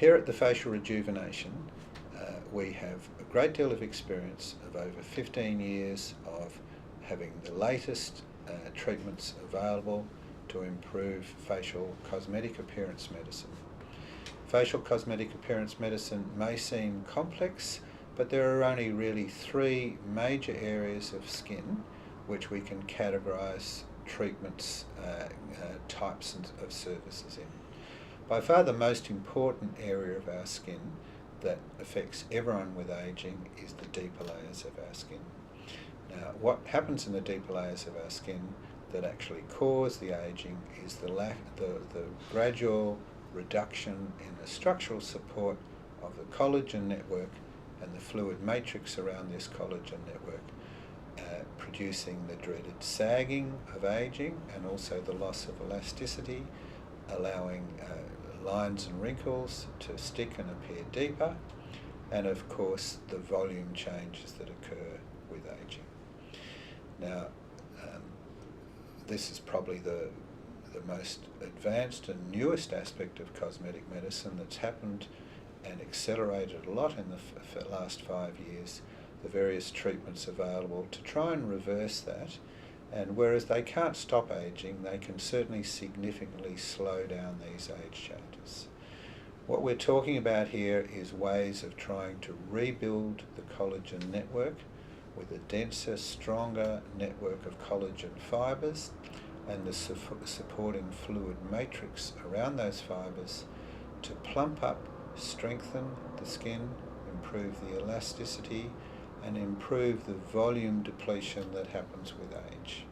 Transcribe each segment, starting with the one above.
Here at the Facial Rejuvenation, we have a great deal of experience of over 15 years of having the latest treatments available to improve facial cosmetic appearance medicine. Facial cosmetic appearance medicine may seem complex, but there are only really three major areas of skin which we can categorise treatments, types of services in. By far the most important area of our skin that affects everyone with ageing is the deeper layers of our skin. Now, what happens in the deeper layers of our skin that actually cause the ageing is the gradual reduction in the structural support of the collagen network and the fluid matrix around this collagen network, producing the dreaded sagging of ageing and also the loss of elasticity, allowing lines and wrinkles to stick and appear deeper, and of course the volume changes that occur with ageing. Now, this is probably the most advanced and newest aspect of cosmetic medicine that's happened and accelerated a lot in the last 5 years, the various treatments available to try and reverse that. And whereas they can't stop ageing, they can certainly significantly slow down these age changes. What we're talking about here is ways of trying to rebuild the collagen network with a denser, stronger network of collagen fibres and the supporting fluid matrix around those fibres to plump up, strengthen the skin, improve the elasticity, and improve the volume depletion that happens with age.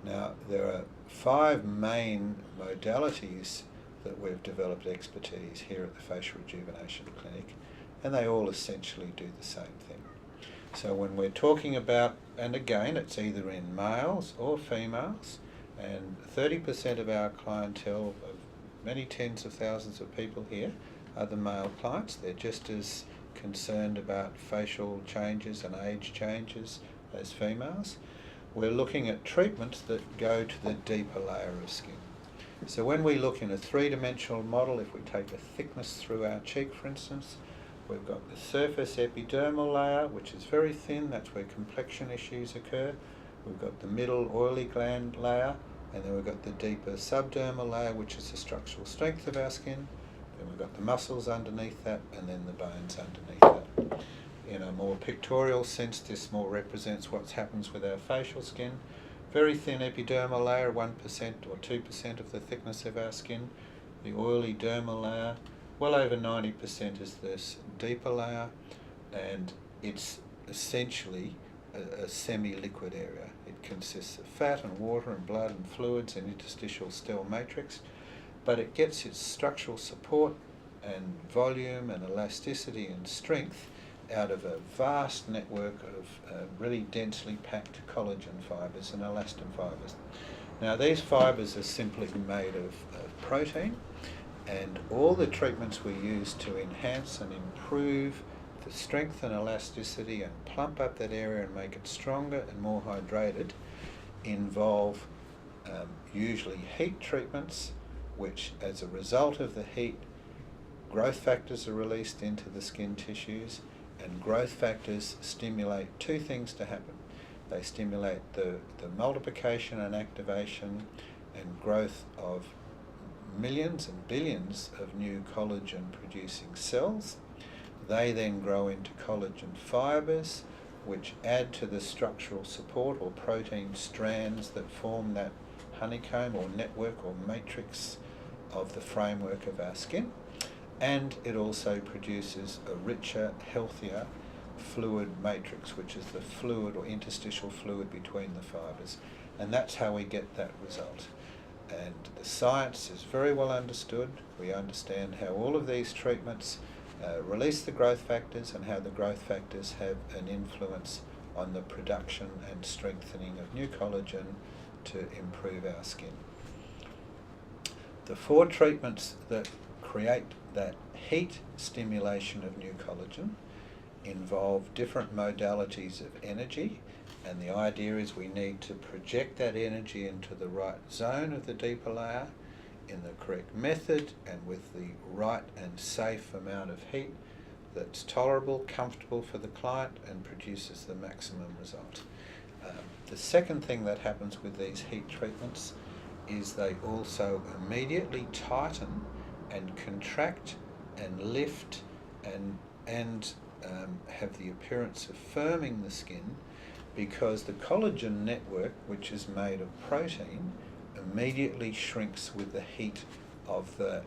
Now, there are 5 main modalities that we've developed expertise here at the Facial Rejuvenation Clinic, and they all essentially do the same thing. So when we're talking about, and again it's either in males or females, and 30% of our clientele of many tens of thousands of people here are the male clients. They're just as concerned about facial changes and age changes as females. We're looking at treatments that go to the deeper layer of skin. So when we look in a three-dimensional model, if we take a thickness through our cheek, for instance, we've got the surface epidermal layer, which is very thin, that's where complexion issues occur. We've got the middle oily gland layer, and then we've got the deeper subdermal layer, which is the structural strength of our skin. Then we've got the muscles underneath that, and then the bones underneath that. In a more pictorial sense, this more represents what happens with our facial skin. Very thin epidermal layer, 1% or 2% of the thickness of our skin. The oily dermal layer, well over 90% is this deeper layer, and it's essentially a semi-liquid area. It consists of fat and water and blood and fluids and interstitial cell matrix, but it gets its structural support and volume and elasticity and strength out of a vast network of really densely packed collagen fibres and elastin fibres. Now, these fibres are simply made of protein, and all the treatments we use to enhance and improve the strength and elasticity and plump up that area and make it stronger and more hydrated involve usually heat treatments, which as a result of the heat, growth factors are released into the skin tissues, and growth factors stimulate two things to happen. They stimulate the multiplication and activation and growth of millions and billions of new collagen producing cells. They then grow into collagen fibres, which add to the structural support or protein strands that form that honeycomb or network or matrix of the framework of our skin. And it also produces a richer, healthier fluid matrix, which is the fluid or interstitial fluid between the fibres. And that's how we get that result. And the science is very well understood. We understand how all of these treatments release the growth factors and how the growth factors have an influence on the production and strengthening of new collagen to improve our skin. The 4 treatments that create that heat stimulation of new collagen involve different modalities of energy, and the idea is we need to project that energy into the right zone of the deeper layer in the correct method and with the right and safe amount of heat that's tolerable, comfortable for the client, and produces the maximum result. The second thing that happens with these heat treatments is they also immediately tighten and contract and lift and have the appearance of firming the skin, because the collagen network, which is made of protein, immediately shrinks with the heat of the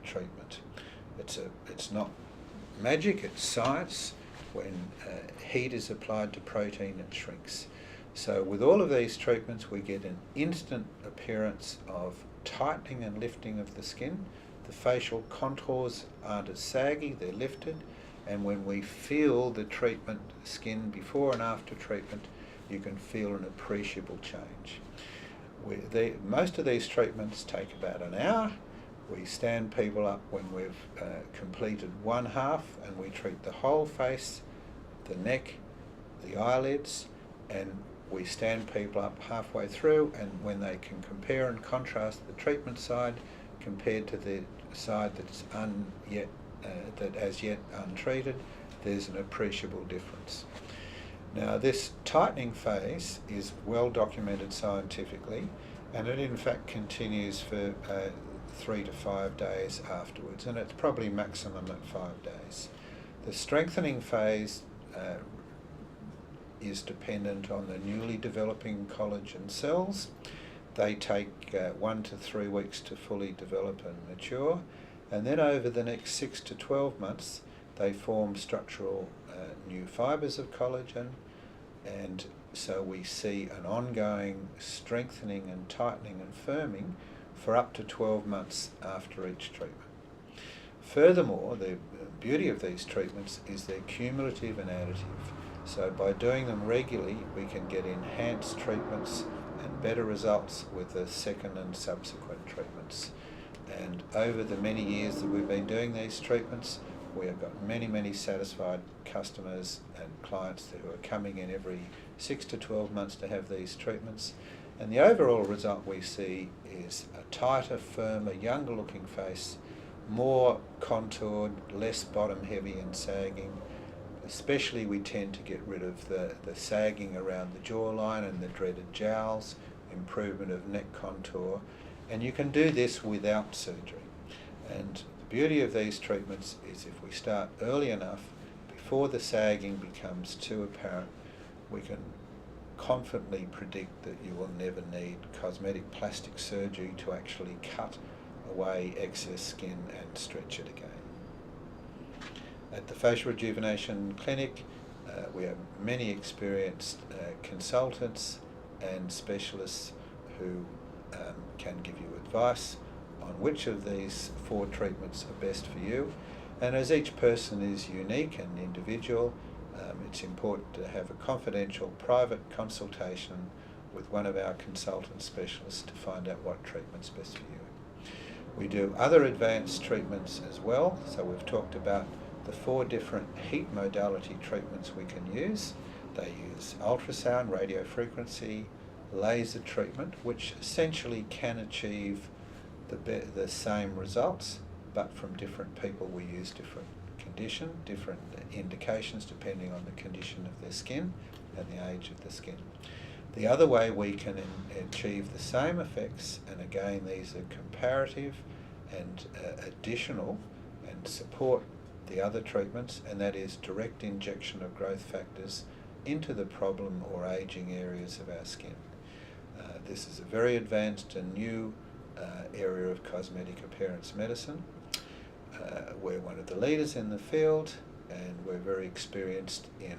treatment. It's not magic, it's science. When heat is applied to protein, it shrinks. So with all of these treatments, we get an instant appearance of tightening and lifting of the skin. The facial contours aren't as saggy, they're lifted. And when we feel the treatment, skin before and after treatment, you can feel an appreciable change. Most of these treatments take about an hour. We stand people up when we've completed one half, and we treat the whole face, the neck, the eyelids, and we stand people up halfway through, and when they can compare and contrast the treatment side compared to the side that's as yet untreated, there's an appreciable difference. Now, this tightening phase is well documented scientifically, and it in fact continues for 3 to 5 days afterwards, and it's probably maximum at 5 days. The strengthening phase is dependent on the newly developing collagen cells. They take 1 to 3 weeks to fully develop and mature, and then over the next 6 to 12 months they form structural new fibres of collagen, and so we see an ongoing strengthening and tightening and firming for up to 12 months after each treatment. Furthermore, the beauty of these treatments is they're cumulative and additive. So by doing them regularly, we can get enhanced treatments and better results with the second and subsequent treatments. And over the many years that we've been doing these treatments, we have got many satisfied customers and clients who are coming in every 6 to 12 months to have these treatments. And the overall result we see is a tighter, firmer, younger looking face, more contoured, less bottom heavy and sagging. Especially we tend to get rid of the sagging around the jawline and the dreaded jowls, improvement of neck contour, and you can do this without surgery. And the beauty of these treatments is if we start early enough, before the sagging becomes too apparent, we can confidently predict that you will never need cosmetic plastic surgery to actually cut away excess skin and stretch it again. At the Facial Rejuvenation Clinic, we have many experienced consultants and specialists who can give you advice on which of these 4 treatments are best for you. And as each person is unique and individual, it's important to have a confidential private consultation with one of our consultant specialists to find out what treatment's best for you. We do other advanced treatments as well, so we've talked about the 4 different heat modality treatments we can use. They use ultrasound, radiofrequency, laser treatment, which essentially can achieve the same results, but from different people. We use different condition, different indications depending on the condition of their skin and the age of the skin. The other way we can achieve the same effects, and again these are comparative and additional and support the other treatments, and that is direct injection of growth factors into the problem or aging areas of our skin. This is a very advanced and new area of cosmetic appearance medicine. We're one of the leaders in the field, and we're very experienced in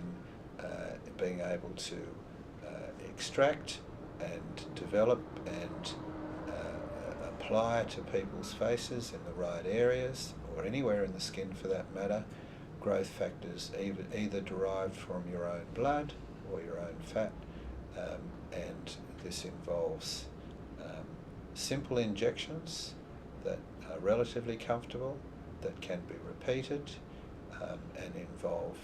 being able to extract and develop and apply to people's faces in the right areas, or anywhere in the skin for that matter, growth factors either derived from your own blood or your own fat, and this involves simple injections that are relatively comfortable, that can be repeated, and involve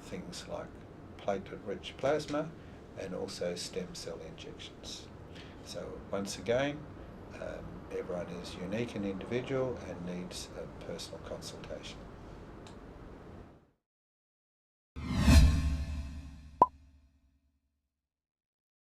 things like platelet-rich plasma and also stem cell injections. So once again, Everyone is unique and individual and needs a personal consultation.